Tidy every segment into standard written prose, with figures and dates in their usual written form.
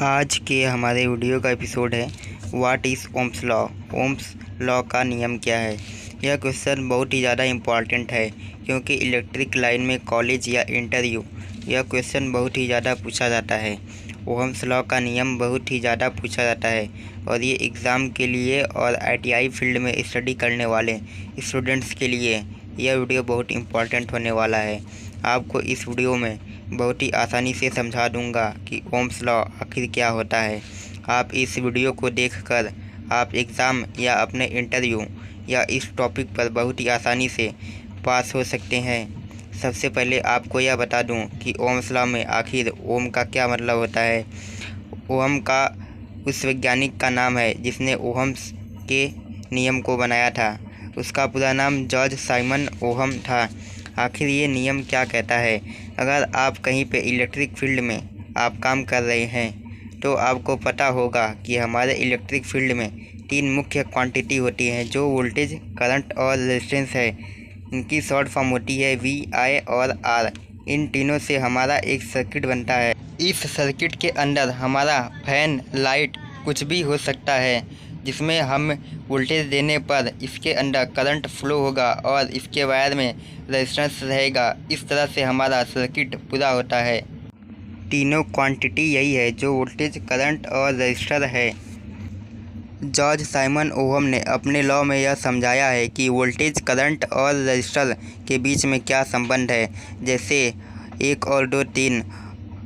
आज के हमारे वीडियो का एपिसोड है what is Ohm's law. Ohm's law का नियम क्या है। यह क्वेश्चन बहुत ही ज़्यादा इम्पॉर्टेंट है क्योंकि इलेक्ट्रिक लाइन में कॉलेज या इंटरव्यू यह क्वेश्चन बहुत ही ज़्यादा पूछा जाता है। ओम्स लॉ का नियम बहुत ही ज़्यादा पूछा जाता है और ये एग्ज़ाम के लिए और ITI फील्ड में स्टडी करने वाले स्टूडेंट्स के लिए यह वीडियो बहुत इम्पॉर्टेंट होने वाला है। आपको इस वीडियो में बहुत ही आसानी से समझा दूंगा कि ओम्स लॉ आखिर क्या होता है। आप इस वीडियो को देखकर आप एग्ज़ाम या अपने इंटरव्यू या इस टॉपिक पर बहुत ही आसानी से पास हो सकते हैं। सबसे पहले आपको यह बता दूं कि ओम्स लॉ में आखिर ओम का क्या मतलब होता है। ओम का उस वैज्ञानिक का नाम है जिसने ओहम्स के नियम को बनाया था। उसका पूरा नाम जॉर्ज साइमन ओहम था। आखिर ये नियम क्या कहता है। अगर आप कहीं पे इलेक्ट्रिक फील्ड में आप काम कर रहे हैं तो आपको पता होगा कि हमारे इलेक्ट्रिक फील्ड में 3 मुख्य क्वांटिटी होती हैं जो वोल्टेज, करंट और रेजिस्टेंस है। इनकी शॉर्ट फॉर्म होती है V, I और R। इन तीनों से हमारा एक सर्किट बनता है। इस सर्किट के अंदर हमारा फैन, लाइट कुछ भी हो सकता है जिसमें हम वोल्टेज देने पर इसके अंदर करंट फ्लो होगा और इसके वायर में रेजिस्टेंस रहेगा। इस तरह से हमारा सर्किट पूरा होता है। तीनों क्वांटिटी यही है जो वोल्टेज, करंट और रजिस्टर है। जॉर्ज साइमन ओहम ने अपने लॉ में यह समझाया है कि वोल्टेज, करंट और रजिस्टर के बीच में क्या संबंध है। जैसे 1 और 2 3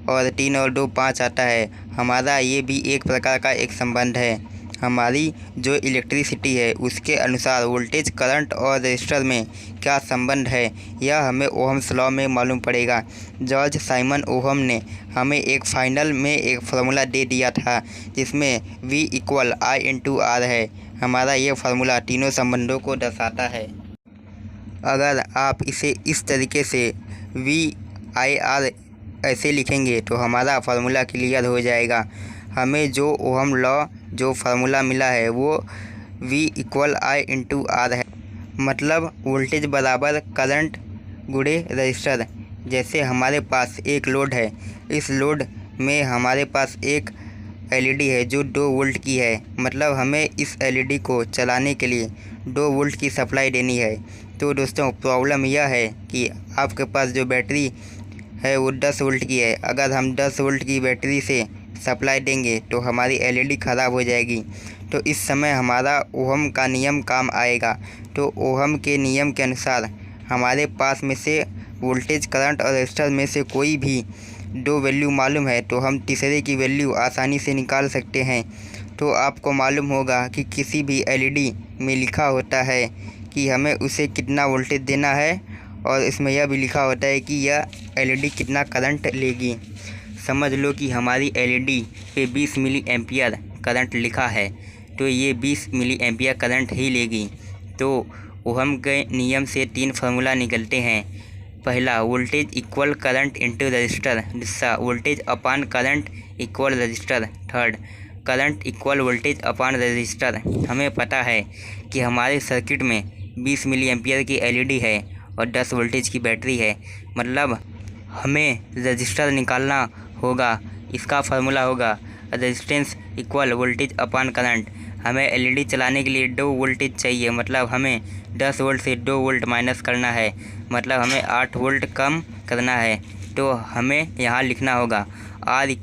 और 3 और 2 5 आता है। हमारा ये भी एक प्रकार का एक संबंध है। हमारी जो इलेक्ट्रिसिटी है उसके अनुसार वोल्टेज, करंट और रजिस्टर में क्या संबंध है यह हमें ओहम्स लॉ में मालूम पड़ेगा। जॉर्ज साइमन ओहम ने हमें एक फाइनल में एक फार्मूला दे दिया था जिसमें V = I × R है। हमारा ये फार्मूला तीनों संबंधों को दर्शाता है। अगर आप इसे इस तरीके से V/I/R ऐसे लिखेंगे तो हमारा फार्मूला क्लियर हो जाएगा। हमें जो ओहम लॉ जो फार्मूला मिला है वो V = I × R है। मतलब वोल्टेज बराबर करंट गुणे रजिस्टर। जैसे हमारे पास एक लोड है, इस लोड में हमारे पास एक LED है जो 2 वोल्ट की है। मतलब हमें इस LED को चलाने के लिए 2 वोल्ट की सप्लाई देनी है। तो दोस्तों प्रॉब्लम यह है कि आपके पास जो बैटरी है वो 10 वोल्ट की है। अगर हम 10 वोल्ट की बैटरी से सप्लाई देंगे तो हमारी LED ख़राब हो जाएगी। तो इस समय हमारा ओहम का नियम काम आएगा। तो ओहम के नियम के अनुसार हमारे पास में से वोल्टेज, करंट और रजिस्टर में से कोई भी 2 वैल्यू मालूम है तो हम तीसरे की वैल्यू आसानी से निकाल सकते हैं। तो आपको मालूम होगा कि किसी भी LED में लिखा होता है कि हमें उसे कितना वोल्टेज देना है और इसमें यह भी लिखा होता है कि यह LED कितना करंट लेगी। समझ लो कि हमारी LED पे 20 मिली एम्पियर करंट लिखा है तो ये 20 मिली एम्पियर करंट ही लेगी। तो ओहम के नियम से 3 फार्मूला निकलते हैं। पहला, voltage equal current into resistor. दूसरा, voltage upon current equal resistor. Third, current equal voltage upon resistor. हमें पता है कि हमारे सर्किट में 20 मिली एम्पियर की LED है और 10 वोल्टेज की बैटरी है। मतलब हमें रजिस्टर निकालना होगा। इसका फार्मूला होगा resistance equal voltage upon current. हमें LED चलाने के लिए 2 वोल्टेज चाहिए। मतलब हमें 10 वोल्ट से 2 वोल्ट माइनस करना है। मतलब हमें 8 वोल्ट कम करना है। तो हमें यहाँ लिखना होगा R =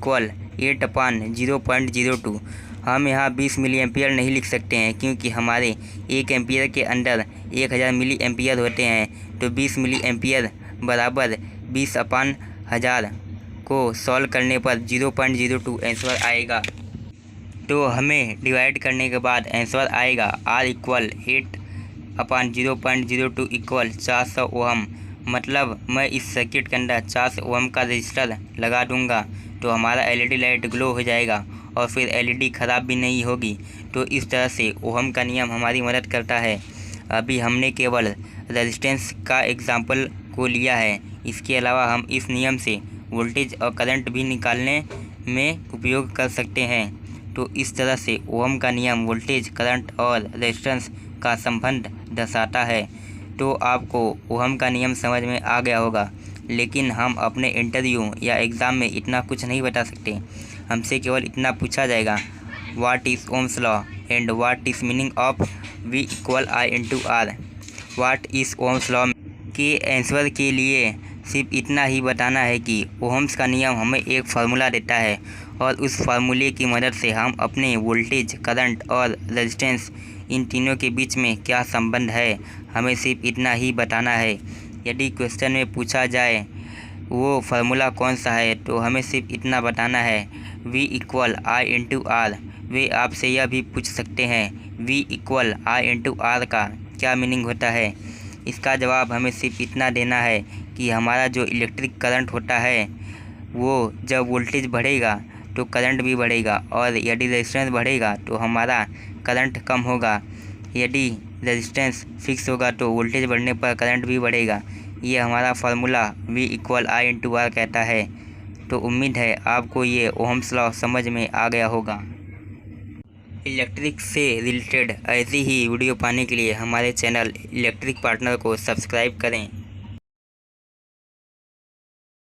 8/0.02। हम यहाँ 20 मिली एम्पियर नहीं लिख सकते हैं क्योंकि हमारे 1 एम्पियर के अंदर 1000 मिली एम्पियर होते हैं। तो 20 मिली एम्पियर बराबर 20/1000 को सॉल्व करने पर 0.02 आंसर आएगा। तो हमें डिवाइड करने के बाद आंसर आएगा R = 8/0.02 = 400 ओहम। मतलब मैं इस सर्किट के अंदर 400 ओहम का रजिस्टर लगा दूंगा तो हमारा LED लाइट ग्लो हो जाएगा और फिर LED ख़राब भी नहीं होगी। तो इस तरह से ओहम का नियम हमारी मदद करता है। अभी हमने केवल रेजिस्टेंस का एग्जाम्पल को लिया है। इसके अलावा हम इस नियम से वोल्टेज और करंट भी निकालने में उपयोग कर सकते हैं। तो इस तरह से ओहम का नियम वोल्टेज, करंट और रेजिस्टेंस का संबंध दर्शाता है। तो आपको ओहम का नियम समझ में आ गया होगा। लेकिन हम अपने इंटरव्यू या एग्ज़ाम में इतना कुछ नहीं बता सकते। हमसे केवल इतना पूछा जाएगा, what is Ohm's law and what is meaning of V equal I into R. What is Ohm's law के आंसर के लिए सिर्फ इतना ही बताना है कि ओम्स का नियम हमें एक फार्मूला देता है और उस फार्मूले की मदद से हम अपने वोल्टेज, करंट और रेजिस्टेंस इन तीनों के बीच में क्या संबंध है, हमें सिर्फ इतना ही बताना है। यदि क्वेश्चन में पूछा जाए वो फार्मूला कौन सा है तो हमें सिर्फ इतना बताना है, V equal I into R. वे आपसे यह भी पूछ सकते हैं, V equal I into R का क्या मीनिंग होता है। इसका जवाब हमें सिर्फ इतना देना है कि हमारा जो इलेक्ट्रिक करंट होता है वो जब वोल्टेज बढ़ेगा तो करंट भी बढ़ेगा, और यदि रेजिस्टेंस बढ़ेगा तो हमारा करंट कम होगा। यदि रेजिस्टेंस फिक्स होगा तो वोल्टेज बढ़ने पर करंट भी बढ़ेगा। ये हमारा formula V equal I into R कहता है। तो उम्मीद है आपको ये ओम्स लॉ समझ में आ गया होगा। इलेक्ट्रिक से रिलेटेड ऐसी ही वीडियो पाने के लिए हमारे चैनल इलेक्ट्रिक पार्टनर को सब्सक्राइब करें।